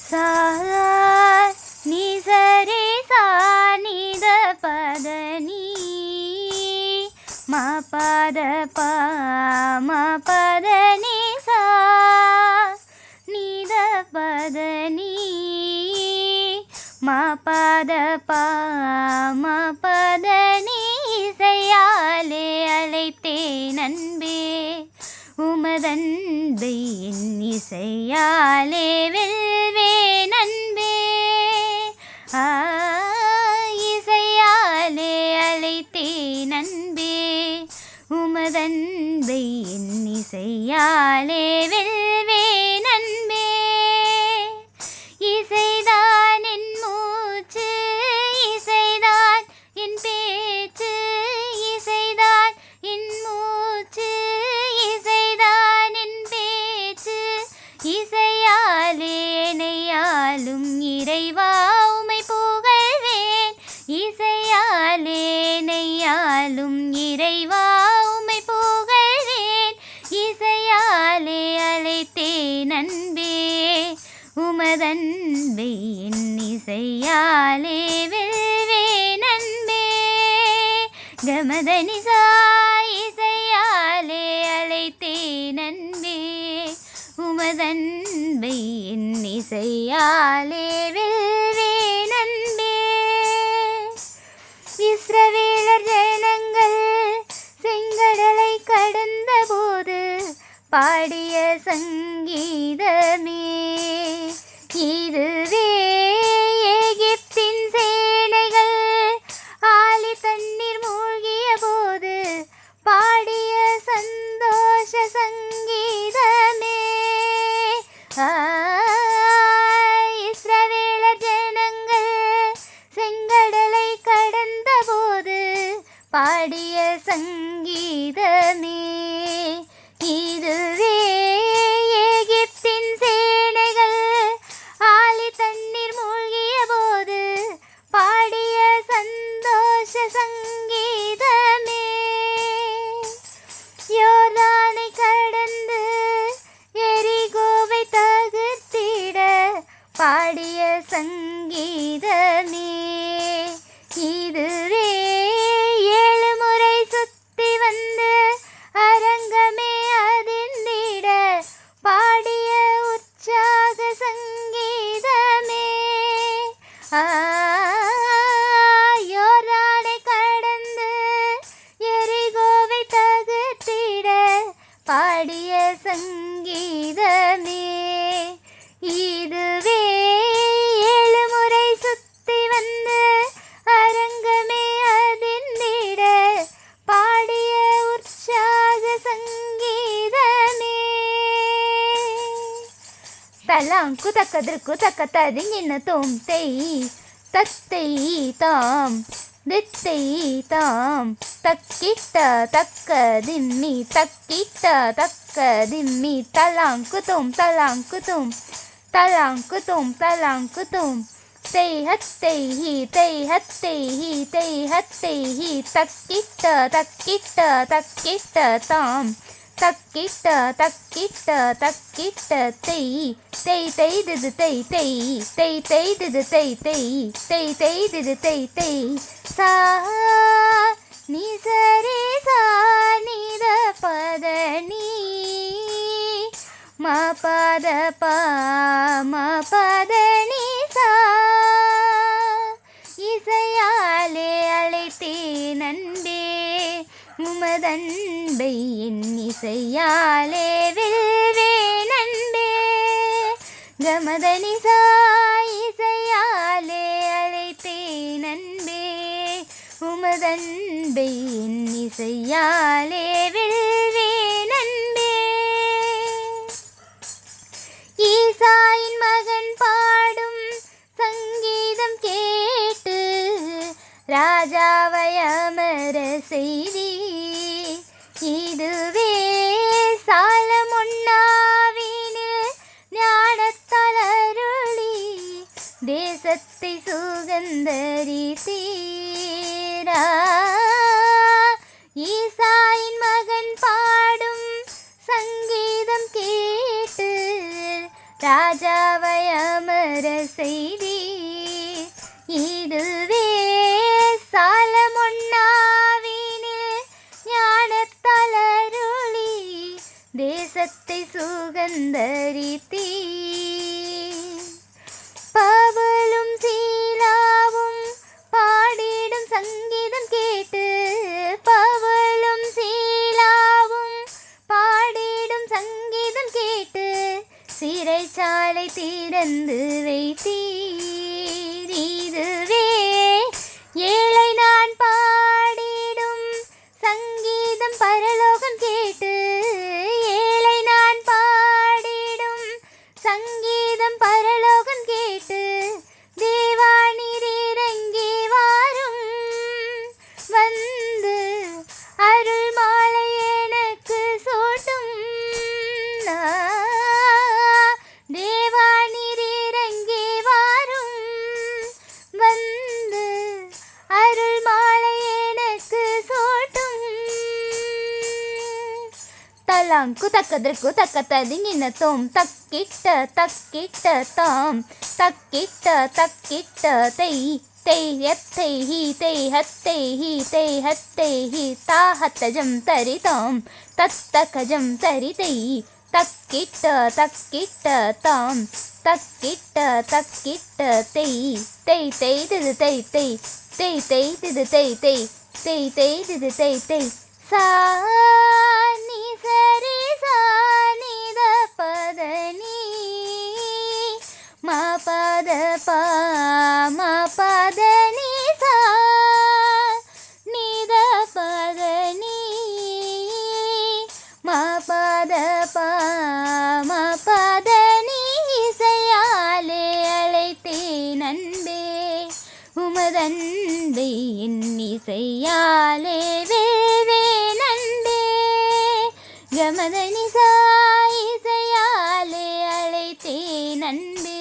सा नि सा रे सा नि द पद नि म पद प म पद नि सा नि द पद नि म पद प म पद नि இசையாலே அழைத்தேன் அன்பே உமதன்பை என் இசையாலே வெல்வேன் அன்பே இசையாலே அழைத்தேன் அன்பே உமதன்பை என் இசையாலே வெல்வேன் அன்பே இசைதான் என் மூச்சு இசைதான் என் பேச்சு இசைதான் என் மூச்சு இசைதான் என் பேச்சு இசையாலே என்னையாளும் இறைவா உம்மை புகழ்வேன் இசையாலே என்னையாளும் இறைவா உம்மை புகழ்வேன் இசையாலே அழைத்தேன் அன்பே உமதன்பை என் இசையாலே வெல்வேன் அன்பே கமதனிசா இசையாலே அழைத்தேன் அன்பே உமதன்பை என் இசையாலே வெல்வேன் அன்பே இஸ்ரவேலர் ஜனங்கள் செங்கடலை கடந்த போது பாடிய சங்கீதமே இதுவே எகிப்தின் சேனைகள் ஆழி தண்ணீர் மூழ்கிய போது பாடிய சந்தோஷ சங்கீதமே இஸ்ரவேலர் ஜனங்கள் செங்கடலை கடந்த போது பாடிய சங்கீதமே இதுவே எகிப்தின் சேனைகள் ஆழி தண்ணீர் மூழ்கிய போது பாடிய சந்தோஷ சங்கீதமே யோர்தானை கடந்து எரிகோவை தகர்த்திட பாடிய சங்கீதமே இதுவே 7 முறை சுத்தி வந்து அரங்கமே அதிர்ந்திட பாடிய உற்சாக சங்கீதமே யோர்தானை கடந்து எரிகோவை தகர்த்திட பாடிய சங்கீதமே இதுவே 7 முறை சுத்தி வந்து அரங்கமே அதிர்ந்திட பாடிய உற்சாக சங்கீதமே தலாங்கு தக்கதற்கு தக்கத்தது என்னத்தும் தெய் தத்தை தாம் தித்தை தாம் தக்கிட்ட தக்க திம்மி தக்கிட்ட தக்க திம்மி தலாங்குதும் தலாங்குதும் தலாங்குதும் தலாங்குதும் தெய் ஹத்தை ஹி தெய் ஹத்தை ஹி தெய் ஹத்தை ஹி தக்கிட்ட தக்கிட்ட தக்கிட்ட தாம் தக்கிட்ட தக்கிட்ட தக்கிட்ட தெய் தெய் தெய்து தெய் தெய் தெய் தெய்து தெய் தெய் தெய் தெய்து தெய் தெய் சா நீ சரே சா நீ த பத நீ ம பத ப ம பத நீ சா இசையாலே அழைத்தேன் அன்பே உமதன்பை என் இசையாலே வெல்வேன் அன்பே கமதனிசா இசையாலே அழைத்தேன் அன்பே உமதன்பை என் இசையாலே வெல்வேன் அன்பே ஈசாயின் மகன் பாடும் சங்கீதம் கேட்டு ராஜாவை அமர செய்தி இதுவே சாலமொன்னாவினில் ஞானத்தால் அருளி தேசத்தை சுகந்தரித்தீரா ஈசாயின் மகன் பாடும் சங்கீதம் கேட்டு ராஜாவை அமர செய்தி இதுவே சாலமொன்னாவினில் ஞானத்தளருளி தேசத்தை சுகந்தரித்தீ பவுலும் சீலாவும் பாடிடும் சங்கீதம் கேட்டு பவுலும் சீலாவும் பாடிடும் சங்கீதம் கேட்டு சிறைச்சாலை திறந்து வைத்தீர் இதுவே ஏழை நான் பாடிடும் சங்கீதம் பரலோகம் கேட்டு ஏழை நான் பாடிடும் சங்கீதம் பரலோகம் கேட்டு தேவா நீர் இறங்கி வாரும் வந்து அருள் மாலை எனக்கு சூட்டும் தேவா நீர் இறங்கி வாரும் வந்து அருள் மாலை எனக்கு சூட்டும் தலாங்கு தக்கதற்கு தக்கத்ததிங்கின தோம் தக்கிட்ட தாம் தக்கிட்ட தெய் ஹத்தை ஹி தாஹத்தஜம் தரிதாம் தத்தகஜம் தரிதை தக்கிட்ட தாம் தக்கிட்ட தெய் திது தெய் சா நீ சரி சா நித பதனி மா பத பா மா பதனி சா நித பதனி மா பத பா மா பதனி இசையாலே அழைத்தேன் அன்பே உமதன்பை என் இசையாலே வேவேன் அன்பே கமதனி இசையாலே அழைத்தேன் அன்பே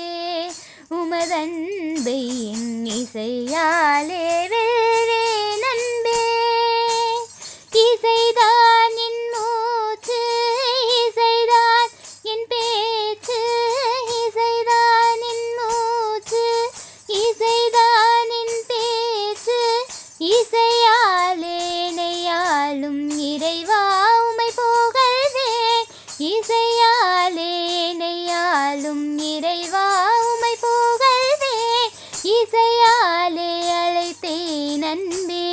உமதன்பை என் இசையாலே வேவேன் அன்பே இசைதான் என் மூச்சு இசைதான் என் பேச்சு இசைதான் என் மூச்சு இசைதான் என் பேச்சு இசையாலே நெய்யாளும் இறைவா உமை புகழ்வேன் இசையாலே நெய்யாளும் இறைவா உமை புகழ்வேன் இசையாலே அழைத்தேன் அன்பே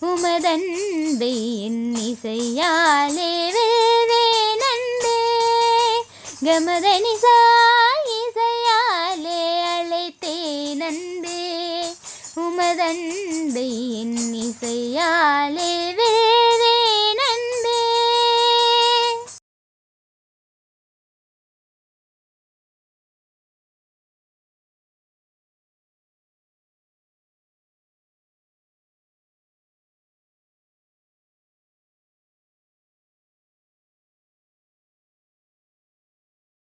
உமதன்பை என் இசையாலே வேவேன் அன்பே கமதனி இசையாலே அழைத்தேன் அன்பே உமதன்பை என் இசையாலே